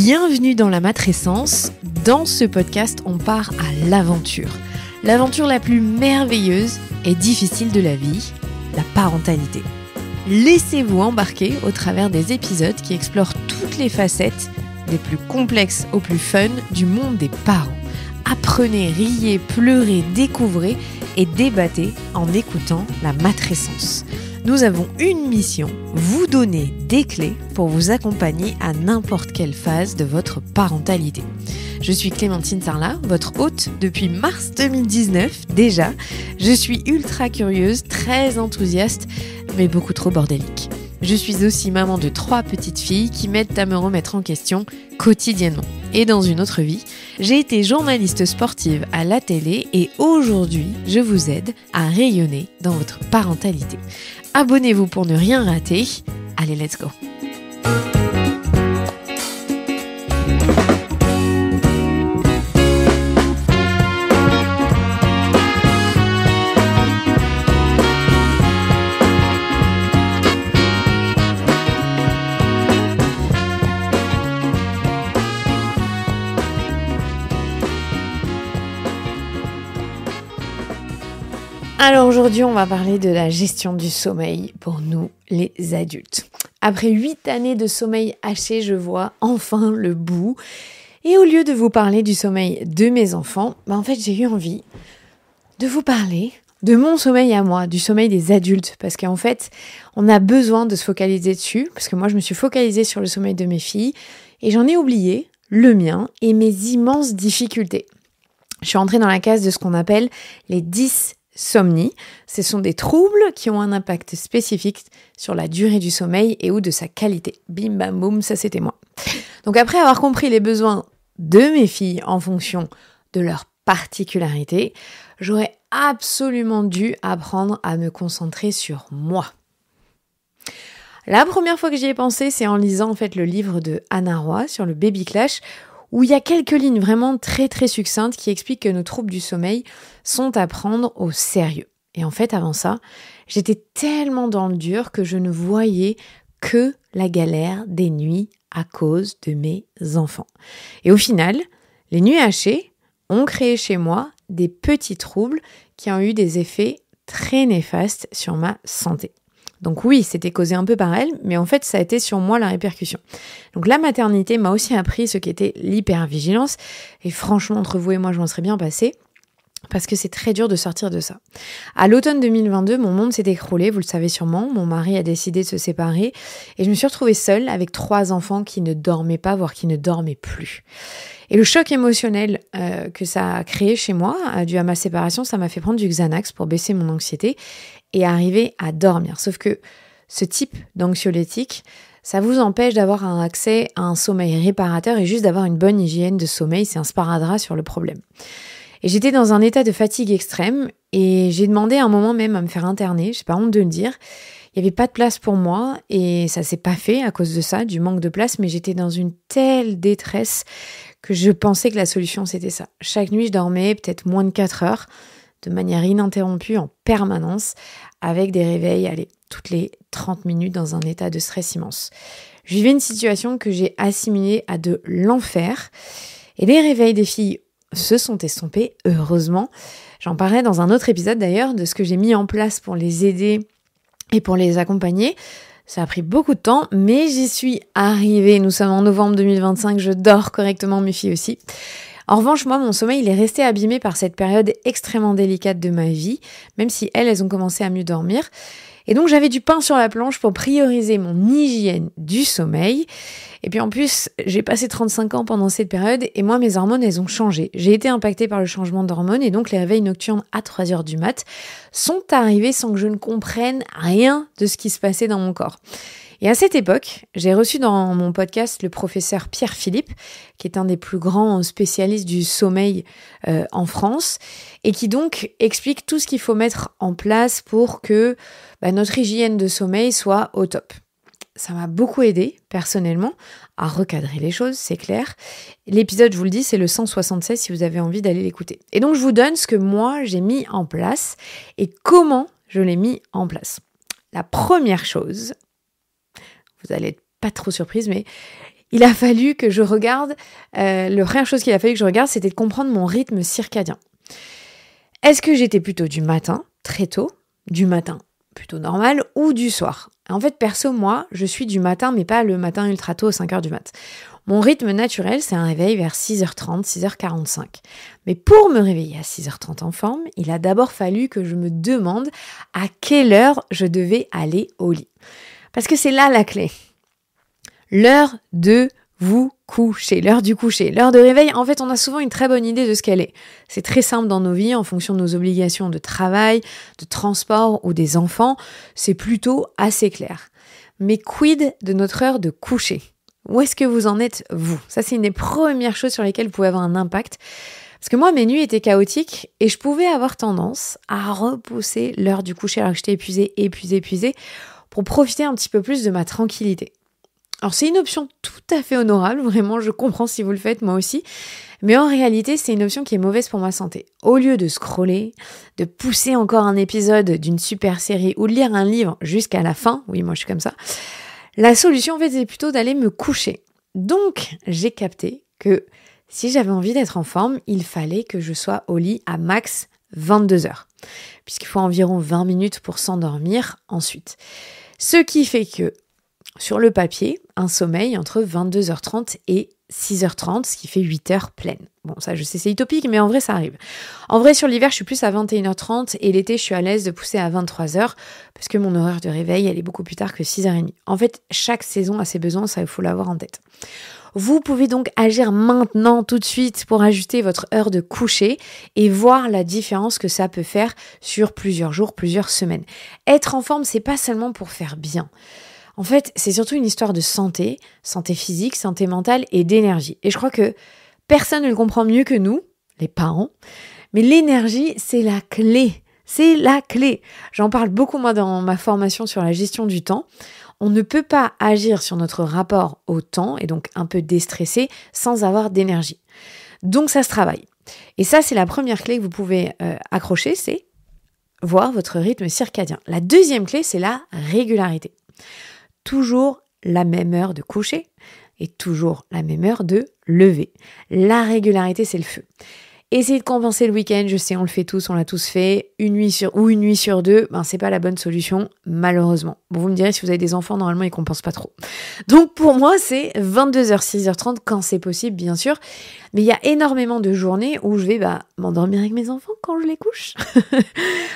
Bienvenue dans la matrescence. Dans ce podcast, on part à l'aventure. L'aventure la plus merveilleuse et difficile de la vie, la parentalité. Laissez-vous embarquer au travers des épisodes qui explorent toutes les facettes, des plus complexes aux plus fun, du monde des parents. Apprenez, riez, pleurez, découvrez et débattez en écoutant la matrescence. Nous avons une mission, vous donner des clés pour vous accompagner à n'importe quelle phase de votre parentalité. Je suis Clémentine Sarlat, votre hôte depuis mars 2019 déjà. Je suis ultra curieuse, très enthousiaste, mais beaucoup trop bordélique. Je suis aussi maman de 3 petites filles qui m'aident à me remettre en question quotidiennement. Et dans une autre vie, j'ai été journaliste sportive à la télé et aujourd'hui, je vous aide à rayonner dans votre parentalité. Abonnez-vous pour ne rien rater. Allez, let's go! Alors aujourd'hui, on va parler de la gestion du sommeil pour nous, les adultes. Après 8 années de sommeil haché, je vois enfin le bout. Et au lieu de vous parler du sommeil de mes enfants, en fait, j'ai eu envie de vous parler de mon sommeil à moi, du sommeil des adultes. Parce qu'en fait, on a besoin de se focaliser dessus. Parce que moi, je me suis focalisée sur le sommeil de mes filles. Et j'en ai oublié le mien et mes immenses difficultés. Je suis entrée dans la case de ce qu'on appelle les dysomnies. Ce sont des troubles qui ont un impact spécifique sur la durée du sommeil et ou de sa qualité. Bim bam boum, ça c'était moi. Donc après avoir compris les besoins de mes filles en fonction de leurs particularités, j'aurais absolument dû apprendre à me concentrer sur moi. La première fois que j'y ai pensé, c'est en lisant en fait le livre de Anna Roy sur le baby clash, où il y a quelques lignes vraiment très très succinctes qui expliquent que nos troubles du sommeil sont à prendre au sérieux. Et en fait, avant ça, j'étais tellement dans le dur que je ne voyais que la galère des nuits à cause de mes enfants. Et au final, les nuits hachées ont créé chez moi des petits troubles qui ont eu des effets très néfastes sur ma santé. Donc oui, c'était causé un peu par elle, mais en fait, ça a été sur moi la répercussion. Donc la maternité m'a aussi appris ce qu'était l'hypervigilance. Et franchement, entre vous et moi, je m'en serais bien passée. Parce que c'est très dur de sortir de ça. À l'automne 2022, mon monde s'est écroulé, vous le savez sûrement. Mon mari a décidé de se séparer. Et je me suis retrouvée seule avec 3 enfants qui ne dormaient pas, voire qui ne dormaient plus. Et le choc émotionnel que ça a créé chez moi, dû à ma séparation, ça m'a fait prendre du Xanax pour baisser mon anxiété et arriver à dormir. Sauf que ce type d'anxiolytique, ça vous empêche d'avoir un accès à un sommeil réparateur et juste d'avoir une bonne hygiène de sommeil. C'est un sparadrap sur le problème. Et j'étais dans un état de fatigue extrême et j'ai demandé à un moment même à me faire interner, j'ai pas honte de le dire. Il n'y avait pas de place pour moi et ça s'est pas fait à cause de ça, du manque de place, mais j'étais dans une telle détresse que je pensais que la solution c'était ça. Chaque nuit je dormais peut-être moins de 4 heures de manière ininterrompue en permanence avec des réveils, toutes les 30 minutes dans un état de stress immense. Je vivais une situation que j'ai assimilée à de l'enfer et les réveils des filles se sont estompés, heureusement. J'en parlais dans un autre épisode d'ailleurs de ce que j'ai mis en place pour les aider et pour les accompagner. Ça a pris beaucoup de temps, mais j'y suis arrivée. Nous sommes en novembre 2025, je dors correctement, mes filles aussi. En revanche, moi, mon sommeil, il est resté abîmé par cette période extrêmement délicate de ma vie, même si elles ont commencé à mieux dormir. Et donc, j'avais du pain sur la planche pour prioriser mon hygiène du sommeil. Et puis en plus, j'ai passé 35 ans pendant cette période et moi, mes hormones, elles ont changé. J'ai été impactée par le changement d'hormones et donc les réveils nocturnes à 3 heures du mat sont arrivés sans que je ne comprenne rien de ce qui se passait dans mon corps. Et à cette époque, j'ai reçu dans mon podcast le professeur Pierre Philippe, qui est un des plus grands spécialistes du sommeil en France, et qui donc explique tout ce qu'il faut mettre en place pour que notre hygiène de sommeil soit au top. Ça m'a beaucoup aidé, personnellement, à recadrer les choses, c'est clair. L'épisode, je vous le dis, c'est le 176 si vous avez envie d'aller l'écouter. Et donc, je vous donne ce que moi, j'ai mis en place et comment je l'ai mis en place. La première chose, vous allez être pas trop surprise, mais il a fallu que je regarde, la première chose qu'il a fallu que je regarde, c'était de comprendre mon rythme circadien. Est-ce que j'étais plutôt du matin, très tôt, du matin plutôt normal, ou du soir? En fait, perso, moi, je suis du matin, mais pas le matin ultra tôt, 5h du mat'. Mon rythme naturel, c'est un réveil vers 6h30, 6h45. Mais pour me réveiller à 6h30 en forme, il a d'abord fallu que je me demande à quelle heure je devais aller au lit. Parce que c'est là la clé. L'heure de vous coucher, l'heure du coucher, l'heure de réveil, en fait, on a souvent une très bonne idée de ce qu'elle est. C'est très simple dans nos vies, en fonction de nos obligations de travail, de transport ou des enfants, c'est plutôt assez clair. Mais quid de notre heure de coucher? Où est-ce que vous en êtes, vous? Ça, c'est une des premières choses sur lesquelles vous pouvez avoir un impact. Parce que moi, mes nuits étaient chaotiques et je pouvais avoir tendance à repousser l'heure du coucher alors que j'étais épuisée, pour profiter un petit peu plus de ma tranquillité. Alors, c'est une option tout à fait honorable, vraiment, je comprends si vous le faites, moi aussi. Mais en réalité, c'est une option qui est mauvaise pour ma santé. Au lieu de scroller, de pousser encore un épisode d'une super série ou de lire un livre jusqu'à la fin, oui, moi je suis comme ça, la solution, en fait, c'est plutôt d'aller me coucher. Donc, j'ai capté que si j'avais envie d'être en forme, il fallait que je sois au lit à max 22h. Puisqu'il faut environ 20 minutes pour s'endormir ensuite. Ce qui fait que, sur le papier, un sommeil entre 22h30 et 6h30, ce qui fait 8 heures pleines. Bon, ça, je sais, c'est utopique, mais en vrai, ça arrive. En vrai, sur l'hiver, je suis plus à 21h30 et l'été, je suis à l'aise de pousser à 23h parce que mon horaire de réveil, elle est beaucoup plus tard que 6h30. En fait, chaque saison a ses besoins, ça, il faut l'avoir en tête. Vous pouvez donc agir maintenant, tout de suite, pour ajuster votre heure de coucher et voir la différence que ça peut faire sur plusieurs jours, plusieurs semaines. Être en forme, c'est pas seulement pour faire bien. En fait, c'est surtout une histoire de santé physique, santé mentale et d'énergie. Et je crois que personne ne le comprend mieux que nous, les parents. Mais l'énergie, c'est la clé. C'est la clé. J'en parle beaucoup, moi, dans ma formation sur la gestion du temps. On ne peut pas agir sur notre rapport au temps, et donc un peu déstressé, sans avoir d'énergie. Donc, ça se travaille. Et ça, c'est la première clé que vous pouvez accrocher, c'est voir votre rythme circadien. La deuxième clé, c'est la régularité. Toujours la même heure de coucher et toujours la même heure de lever. La régularité, c'est le feu. Essayez de compenser le week-end, je sais, on le fait tous, on l'a tous fait, une nuit sur deux, c'est pas la bonne solution, malheureusement. Bon, vous me direz, si vous avez des enfants, normalement, ils compensent pas trop. Donc, pour moi, c'est 22h, 6h30 quand c'est possible, bien sûr. Mais il y a énormément de journées où je vais m'endormir avec mes enfants quand je les couche.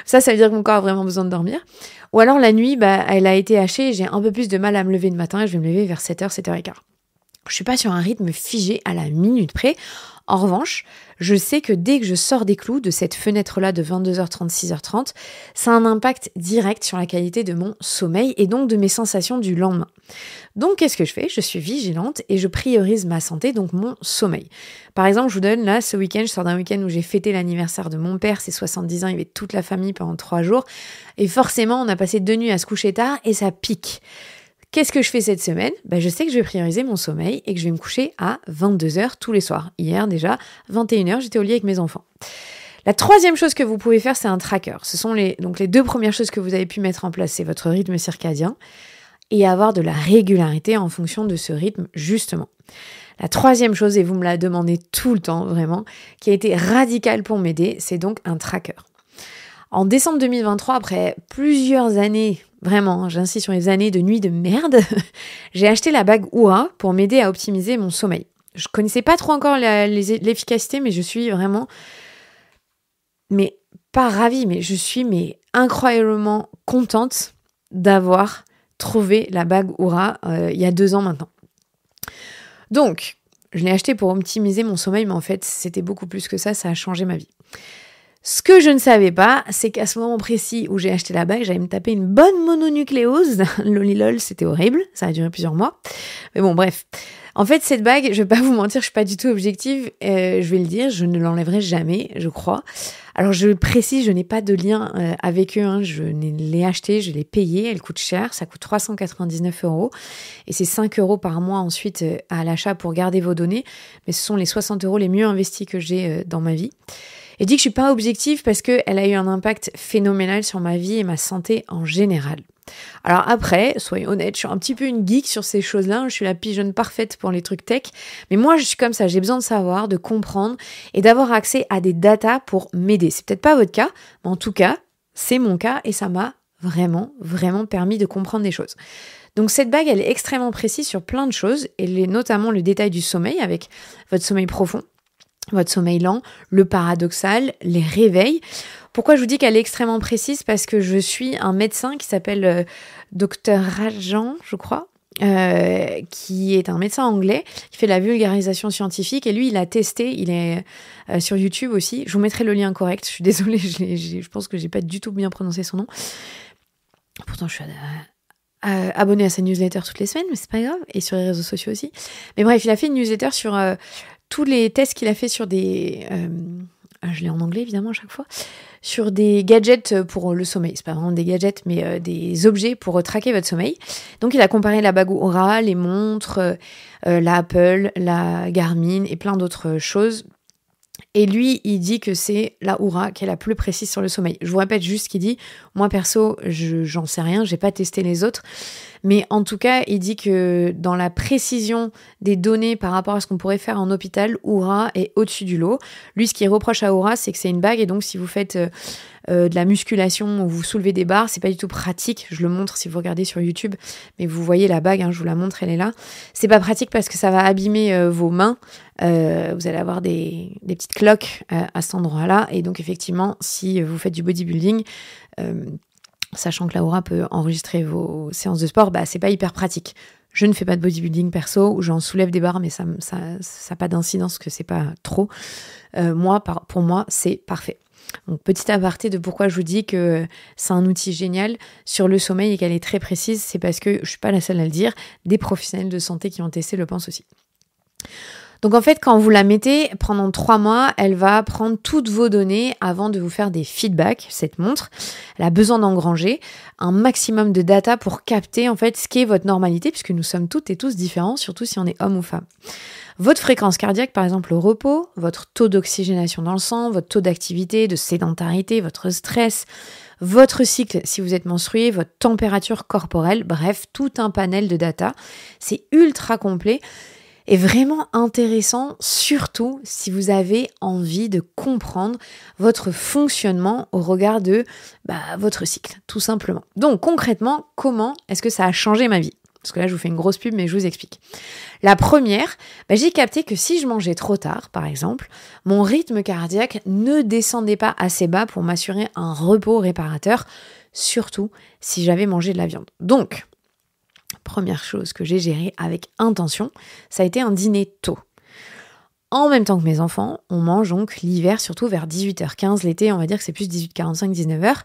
Ça veut dire que mon corps a vraiment besoin de dormir. Ou alors, la nuit, elle a été hachée et j'ai un peu plus de mal à me lever le matin et je vais me lever vers 7h, 7h15. Je suis pas sur un rythme figé à la minute près. En revanche, je sais que dès que je sors des clous de cette fenêtre-là de 22h30, 6h30, ça a un impact direct sur la qualité de mon sommeil et donc de mes sensations du lendemain. Donc, qu'est-ce que je fais? Je suis vigilante et je priorise ma santé, donc mon sommeil. Par exemple, je vous donne là, ce week-end, je sors d'un week-end où j'ai fêté l'anniversaire de mon père, ses 70 ans, il y avait toute la famille pendant 3 jours. Et forcément, on a passé 2 nuits à se coucher tard et ça pique. Qu'est-ce que je fais cette semaine? Je sais que je vais prioriser mon sommeil et que je vais me coucher à 22h tous les soirs. Hier déjà, 21h, j'étais au lit avec mes enfants. La troisième chose que vous pouvez faire, c'est un tracker. Ce sont les 2 premières choses que vous avez pu mettre en place, c'est votre rythme circadien et avoir de la régularité en fonction de ce rythme, justement. La troisième chose, et vous me la demandez tout le temps, vraiment, qui a été radicale pour m'aider, c'est donc un tracker. En décembre 2023, après plusieurs années, vraiment, j'insiste sur les années de nuit de merde, j'ai acheté la bague Oura pour m'aider à optimiser mon sommeil. Je connaissais pas trop encore l'efficacité, mais je suis vraiment, pas ravie, mais je suis incroyablement contente d'avoir trouvé la bague Oura il y a 2 ans maintenant. Donc, je l'ai acheté pour optimiser mon sommeil, mais en fait, c'était beaucoup plus que ça a changé ma vie. Ce que je ne savais pas, c'est qu'à ce moment précis où j'ai acheté la bague, j'allais me taper une bonne mononucléose. Lolilol, c'était horrible, ça a duré plusieurs mois. Mais bon, bref. En fait, cette bague, je vais pas vous mentir, je suis pas du tout objective. Je vais le dire, je ne l'enlèverai jamais, je crois. Alors, je précise, je n'ai pas de lien avec eux. Je l'ai acheté, je l'ai payé. Elle coûte cher, ça coûte 399 €. Et c'est 5 € par mois ensuite à l'achat pour garder vos données. Mais ce sont les 60 € les mieux investis que j'ai dans ma vie. Et dis que je suis pas objective parce qu'elle a eu un impact phénoménal sur ma vie et ma santé en général. Alors après, soyons honnêtes, je suis un petit peu une geek sur ces choses-là, je suis la pigeonne parfaite pour les trucs tech, mais moi je suis comme ça, j'ai besoin de savoir, de comprendre et d'avoir accès à des datas pour m'aider. C'est peut-être pas votre cas, mais en tout cas, c'est mon cas et ça m'a vraiment permis de comprendre des choses. Donc cette bague, elle est extrêmement précise sur plein de choses, et notamment le détail du sommeil avec votre sommeil profond, votre sommeil lent, le paradoxal, les réveils. Pourquoi je vous dis qu'elle est extrêmement précise? Parce que je suis un médecin qui s'appelle Dr Rajan, je crois, qui est un médecin anglais, qui fait de la vulgarisation scientifique, et lui, il a testé, il est sur YouTube aussi. Je vous mettrai le lien correct, je suis désolée, je pense que j'ai pas du tout bien prononcé son nom. Pourtant, je suis abonnée à sa newsletter toutes les semaines, mais c'est pas grave, et sur les réseaux sociaux aussi. Mais bref, il a fait une newsletter sur tous les tests qu'il a fait sur des... je l'ai en anglais, évidemment, à chaque fois. Sur des gadgets pour le sommeil. C'est pas vraiment des gadgets, mais des objets pour traquer votre sommeil. Donc, il a comparé la bague Oura, les montres, la Apple, la Garmin et plein d'autres choses. Et lui, il dit que c'est la Oura qui est la plus précise sur le sommeil. Je vous répète juste ce qu'il dit. Moi, perso, j'en sais rien, j'ai pas testé les autres. Mais en tout cas, il dit que dans la précision des données par rapport à ce qu'on pourrait faire en hôpital, Oura est au-dessus du lot. Lui, ce qu'il reproche à Oura, c'est que c'est une bague, et donc si vous faites de la musculation ou vous soulevez des barres, c'est pas du tout pratique. Je le montre si vous regardez sur YouTube, mais vous voyez la bague, je vous la montre, elle est là. C'est pas pratique parce que ça va abîmer vos mains. Vous allez avoir des petites cloques à cet endroit-là, et donc effectivement, si vous faites du bodybuilding, sachant que la Oura peut enregistrer vos séances de sport, c'est pas hyper pratique. Je ne fais pas de bodybuilding perso, ou j'en soulève des barres, mais ça a pas d'incidence, que c'est pas trop. Pour moi, c'est parfait. Donc, petit aparté de pourquoi je vous dis que c'est un outil génial sur le sommeil et qu'elle est très précise, c'est parce que je suis pas la seule à le dire, des professionnels de santé qui ont testé le pensent aussi. Donc en fait, quand vous la mettez pendant 3 mois, elle va prendre toutes vos données avant de vous faire des feedbacks, cette montre. Elle a besoin d'engranger un maximum de data pour capter en fait ce qu'est votre normalité, puisque nous sommes toutes et tous différents, surtout si on est homme ou femme. Votre fréquence cardiaque, par exemple, au repos, votre taux d'oxygénation dans le sang, votre taux d'activité, de sédentarité, votre stress, votre cycle si vous êtes menstrué, votre température corporelle, bref, tout un panel de data. C'est ultra complet. Et vraiment intéressant, surtout si vous avez envie de comprendre votre fonctionnement au regard de votre cycle, tout simplement. Donc concrètement, comment est-ce que ça a changé ma vie? Parce que là, je vous fais une grosse pub, mais je vous explique. La première, j'ai capté que si je mangeais trop tard, par exemple, mon rythme cardiaque ne descendait pas assez bas pour m'assurer un repos réparateur, surtout si j'avais mangé de la viande. Donc, première chose que j'ai gérée avec intention, ça a été un dîner tôt. En même temps que mes enfants, on mange donc l'hiver, surtout vers 18h15. L'été, on va dire que c'est plus 18h45, 19h.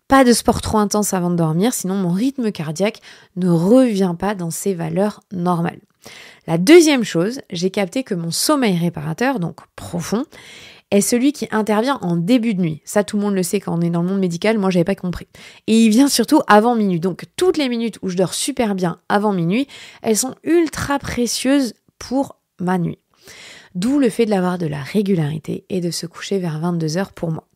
Pas de sport trop intense avant de dormir, sinon mon rythme cardiaque ne revient pas dans ses valeurs normales. La deuxième chose, j'ai capté que mon sommeil réparateur, donc profond, est celui qui intervient en début de nuit. Ça, tout le monde le sait quand on est dans le monde médical, moi j'avais pas compris. Et il vient surtout avant minuit. Donc toutes les minutes où je dors super bien avant minuit, elles sont ultra précieuses pour ma nuit. D'où le fait de l'avoir de la régularité et de se coucher vers 22h pour moi.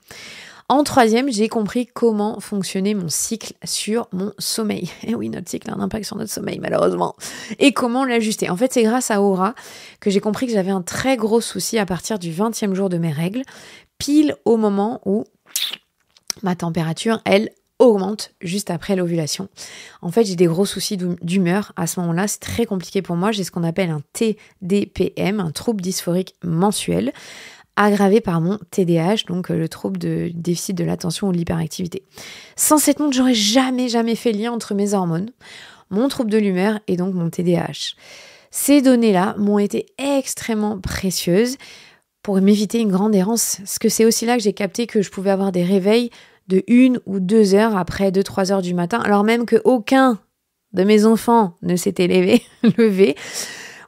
En troisième, j'ai compris comment fonctionnait mon cycle sur mon sommeil. Et oui, notre cycle a un impact sur notre sommeil, malheureusement. Et comment l'ajuster. En fait, c'est grâce à Oura que j'ai compris que j'avais un très gros souci à partir du 20e jour de mes règles, pile au moment où ma température, elle, augmente juste après l'ovulation. En fait, j'ai des gros soucis d'humeur à ce moment-là. C'est très compliqué pour moi. J'ai ce qu'on appelle un TDPM, un trouble dysphorique mensuel, aggravé par mon TDAH, donc le trouble de déficit de l'attention ou de l'hyperactivité. Sans cette montre, j'aurais jamais fait le lien entre mes hormones, mon trouble de l'humeur et donc mon TDAH. Ces données-là m'ont été extrêmement précieuses pour m'éviter une grande errance, parce que c'est aussi là que j'ai capté que je pouvais avoir des réveils de 1 ou 2 heures après 2-3 heures du matin, alors même qu'aucun de mes enfants ne s'était levé.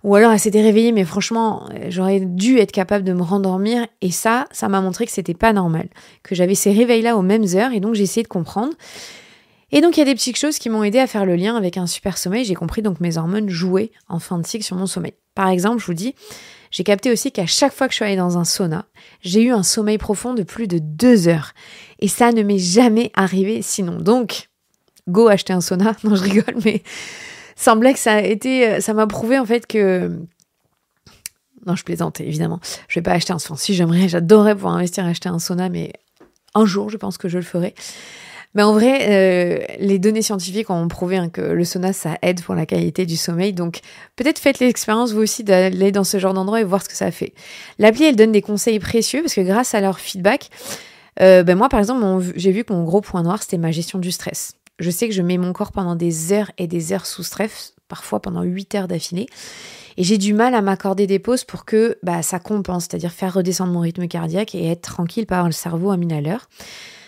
Ou alors elle s'était réveillée, mais franchement, j'aurais dû être capable de me rendormir. Et ça m'a montré que c'était pas normal, que j'avais ces réveils-là aux mêmes heures. Et donc j'ai essayé de comprendre. Et donc il y a des petites choses qui m'ont aidé à faire le lien avec un super sommeil. J'ai compris donc mes hormones jouaient en fin de cycle sur mon sommeil. Par exemple, je vous dis, j'ai capté aussi qu'à chaque fois que je suis allée dans un sauna, j'ai eu un sommeil profond de plus de 2 heures. Et ça ne m'est jamais arrivé sinon. Donc, go acheter un sauna. Non, je rigole, mais semblait que ça m'a prouvé en fait que... Non, je plaisante, évidemment. Je vais pas acheter un sauna. Si j'adorerais pouvoir investir et acheter un sauna, mais un jour, je pense que je le ferai. Mais en vrai, les données scientifiques ont prouvé que le sauna, ça aide pour la qualité du sommeil. Donc, peut-être faites l'expérience, vous aussi, d'aller dans ce genre d'endroit et voir ce que ça fait. L'appli, elle donne des conseils précieux parce que grâce à leur feedback, moi, par exemple, j'ai vu que mon gros point noir, c'était ma gestion du stress. Je sais que je mets mon corps pendant des heures et des heures sous stress, parfois pendant 8 heures d'affilée. Et j'ai du mal à m'accorder des pauses pour que ça compense, c'est-à-dire faire redescendre mon rythme cardiaque et être tranquille, pas avoir le cerveau à 1000 à l'heure.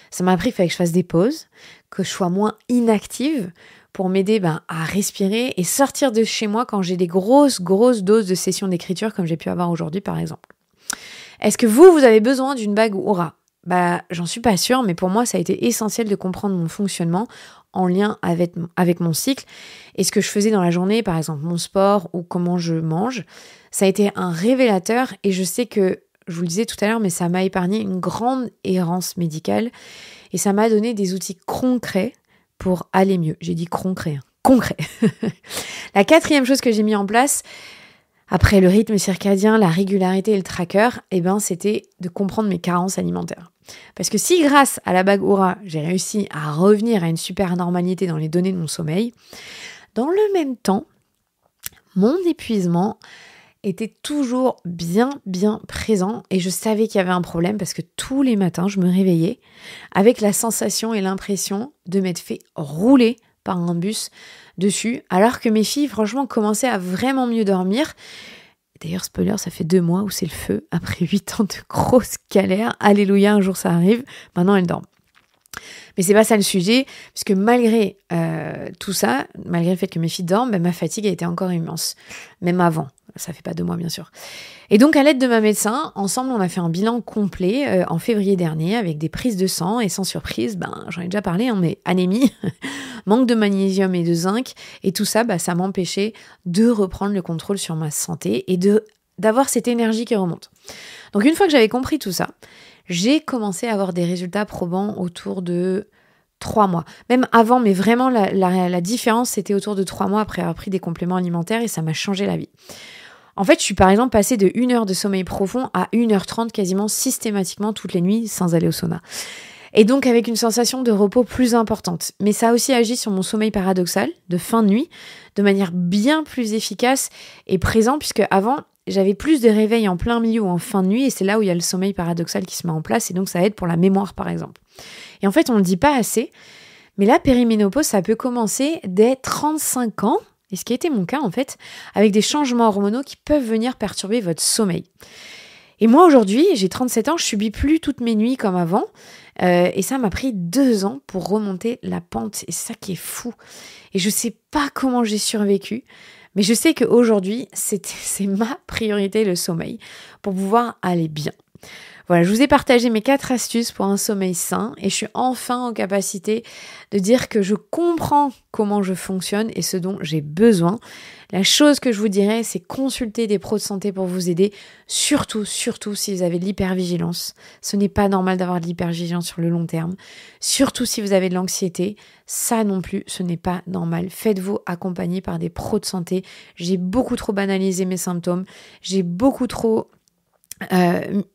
Ça m'a appris qu'il fallait que je fasse des pauses, que je sois moins inactive pour m'aider à respirer et sortir de chez moi quand j'ai des grosses doses de sessions d'écriture comme j'ai pu avoir aujourd'hui par exemple. Est-ce que vous avez besoin d'une bague Oura ? J'en suis pas sûre, mais pour moi, ça a été essentiel de comprendre mon fonctionnement en lien avec mon cycle et ce que je faisais dans la journée, par exemple mon sport ou comment je mange. Ça a été un révélateur et je sais que, je vous le disais tout à l'heure, mais ça m'a épargné une grande errance médicale et ça m'a donné des outils concrets pour aller mieux. J'ai dit concret. La 4e chose que j'ai mis en place, après le rythme circadien, la régularité et le tracker, c'était de comprendre mes carences alimentaires. Parce que si grâce à la bague Oura, j'ai réussi à revenir à une super normalité dans les données de mon sommeil, dans le même temps, mon épuisement était toujours bien présent et je savais qu'il y avait un problème parce que tous les matins, je me réveillais avec la sensation et l'impression de m'être fait rouler par un bus dessus, alors que mes filles, franchement, commençaient à vraiment mieux dormir. D'ailleurs, spoiler, ça fait 2 mois où c'est le feu, après 8 ans de grosses galères. Alléluia, un jour ça arrive, maintenant elles dorment. Mais c'est pas ça le sujet, puisque malgré tout ça, malgré le fait que mes filles dorment, ma fatigue a été encore immense, même avant. Ça fait pas 2 mois, bien sûr. Et donc, à l'aide de ma médecin, ensemble, on a fait un bilan complet en février dernier avec des prises de sang et sans surprise, j'en ai déjà parlé, mais anémie, manque de magnésium et de zinc, et tout ça, ça m'empêchait de reprendre le contrôle sur ma santé et d'avoir cette énergie qui remonte. Donc, une fois que j'avais compris tout ça, j'ai commencé à avoir des résultats probants autour de 3 mois. Même avant, mais vraiment, la différence, c'était autour de 3 mois après avoir pris des compléments alimentaires et ça m'a changé la vie. En fait, je suis par exemple passée de 1 heure de sommeil profond à 1h30 quasiment systématiquement toutes les nuits sans aller au sauna. Et donc avec une sensation de repos plus importante. Mais ça a aussi agi sur mon sommeil paradoxal de fin de nuit de manière bien plus efficace et présent puisque avant, j'avais plus de réveils en plein milieu ou en fin de nuit et c'est là où il y a le sommeil paradoxal qui se met en place et donc ça aide pour la mémoire par exemple. Et en fait, on ne le dit pas assez, mais la périménopause, ça peut commencer dès 35 ans, et ce qui a été mon cas en fait, avec des changements hormonaux qui peuvent venir perturber votre sommeil. Et moi aujourd'hui, j'ai 37 ans, je subis plus toutes mes nuits comme avant, et ça m'a pris 2 ans pour remonter la pente, et c'est ça qui est fou. Et je sais pas comment j'ai survécu, mais je sais qu'aujourd'hui, c'est ma priorité, le sommeil, pour pouvoir aller bien. Voilà, je vous ai partagé mes 4 astuces pour un sommeil sain et je suis enfin en capacité de dire que je comprends comment je fonctionne et ce dont j'ai besoin. La chose que je vous dirais, c'est consulter des pros de santé pour vous aider, surtout si vous avez de l'hypervigilance. Ce n'est pas normal d'avoir de l'hypervigilance sur le long terme. Surtout si vous avez de l'anxiété, ça non plus, ce n'est pas normal. Faites-vous accompagner par des pros de santé. J'ai beaucoup trop banalisé mes symptômes, j'ai beaucoup trop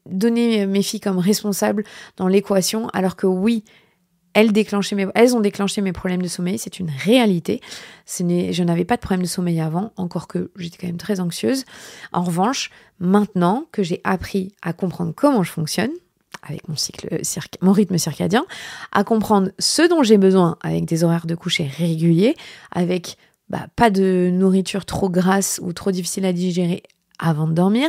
donner mes filles comme responsables dans l'équation, alors que oui, elles ont déclenché mes problèmes de sommeil, c'est une réalité. Je n'avais pas de problème de sommeil avant, encore que j'étais quand même très anxieuse. En revanche, maintenant que j'ai appris à comprendre comment je fonctionne, avec mon rythme circadien, à comprendre ce dont j'ai besoin avec des horaires de coucher réguliers, avec pas de nourriture trop grasse ou trop difficile à digérer avant de dormir,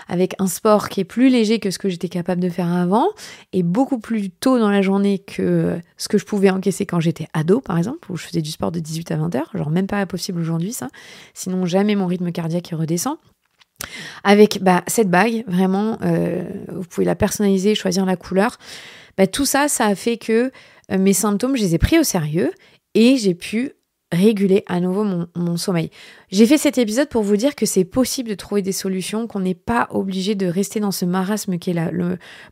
avec un sport qui est plus léger que ce que j'étais capable de faire avant et beaucoup plus tôt dans la journée que ce que je pouvais encaisser quand j'étais ado, par exemple, où je faisais du sport de 18 à 20 heures, genre même pas possible aujourd'hui ça, sinon jamais mon rythme cardiaque redescend. Avec cette bague, vraiment, vous pouvez la personnaliser, choisir la couleur, tout ça, ça a fait que mes symptômes, je les ai pris au sérieux et j'ai pu réguler à nouveau mon sommeil. J'ai fait cet épisode pour vous dire que c'est possible de trouver des solutions, qu'on n'est pas obligé de rester dans ce marasme qui est la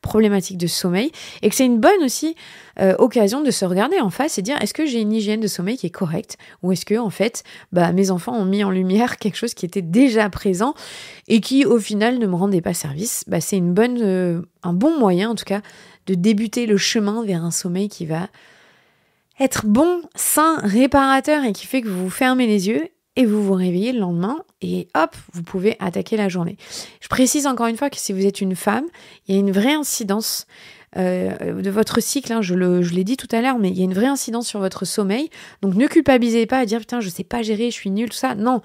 problématique de sommeil, et que c'est une bonne aussi occasion de se regarder en face et dire est-ce que j'ai une hygiène de sommeil qui est correcte, ou est-ce que en fait mes enfants ont mis en lumière quelque chose qui était déjà présent et qui au final ne me rendait pas service. C'est un bon moyen en tout cas de débuter le chemin vers un sommeil qui va être bon, sain, réparateur et qui fait que vous vous fermez les yeux et vous vous réveillez le lendemain et hop, vous pouvez attaquer la journée. Je précise encore une fois que si vous êtes une femme, il y a une vraie incidence de votre cycle, je l'ai dit tout à l'heure, mais il y a une vraie incidence sur votre sommeil. Donc ne culpabilisez pas à dire putain, je sais pas gérer, je suis nulle, tout ça. Non,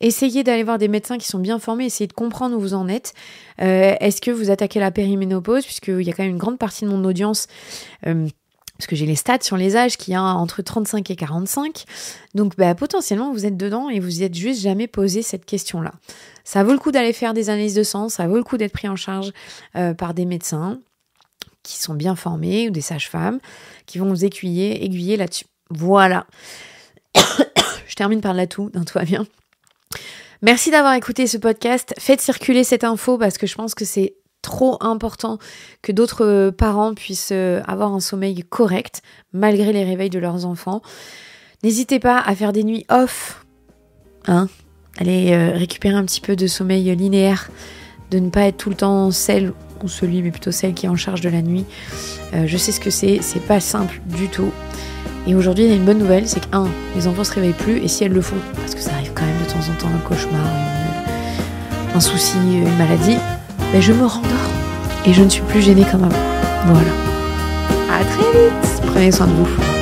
essayez d'aller voir des médecins qui sont bien formés, essayez de comprendre où vous en êtes. Est-ce que vous attaquez la périménopause, puisqu'il y a quand même une grande partie de mon audience parce que j'ai les stats sur les âges qui a entre 35 et 45. Donc potentiellement, vous êtes dedans et vous n'y êtes juste jamais posé cette question-là. Ça vaut le coup d'aller faire des analyses de sang, ça vaut le coup d'être pris en charge par des médecins qui sont bien formés ou des sages-femmes qui vont vous aiguiller là-dessus. Voilà. Je termine par là tout va bien. Merci d'avoir écouté ce podcast. Faites circuler cette info parce que je pense que c'est trop important que d'autres parents puissent avoir un sommeil correct malgré les réveils de leurs enfants. N'hésitez pas à faire des nuits off, allez récupérer un petit peu de sommeil linéaire, de ne pas être tout le temps celle ou celui, mais plutôt celle qui est en charge de la nuit. Je sais ce que c'est pas simple du tout. Et aujourd'hui, il y a une bonne nouvelle, c'est que les enfants se réveillent plus, et si elles le font, parce que ça arrive quand même de temps en temps, un cauchemar, un souci, une maladie, je me rendors et je ne suis plus gênée comme avant. Voilà. À très vite. Prenez soin de vous.